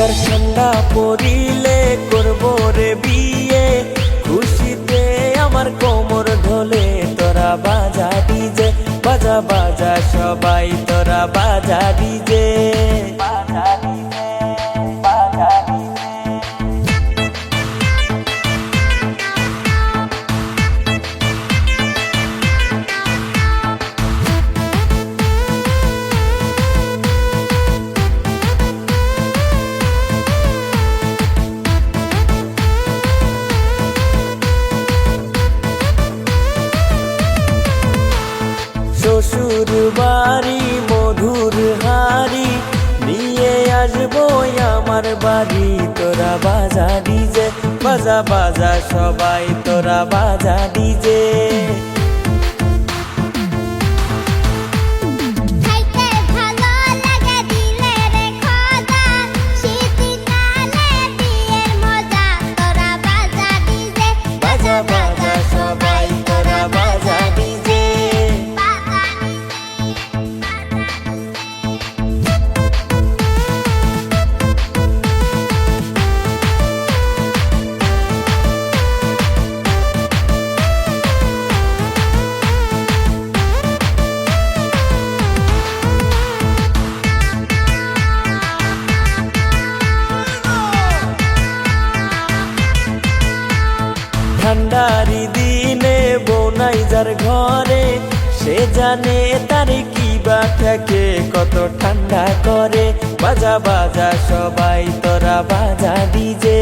এবার ঠান্ডা পড়িলে করব রে বিয়ে, খুশিতে আমার কোমর ঢোলে। তোরা বাজা ডিজে, বাজা বাজা সবাই তোরা বাজা ডিজে, বাজা ডিজে, বাজা ডিজে। শ্বশুর বাড়ি মধুর হাড়ি নিয়ে আসবো আমার বাড়ি। তোরা বাজা ডিজে, বাজা বাজা সবাই তোরা বাজা ডিজে। ঠান্ডারি দিনে বোনাই যার ঘরে, সে জানে তার কি বা থাকে কত ঠান্ডা করে। বাজা বাজা সবাই তোরা বাজা ডিজে।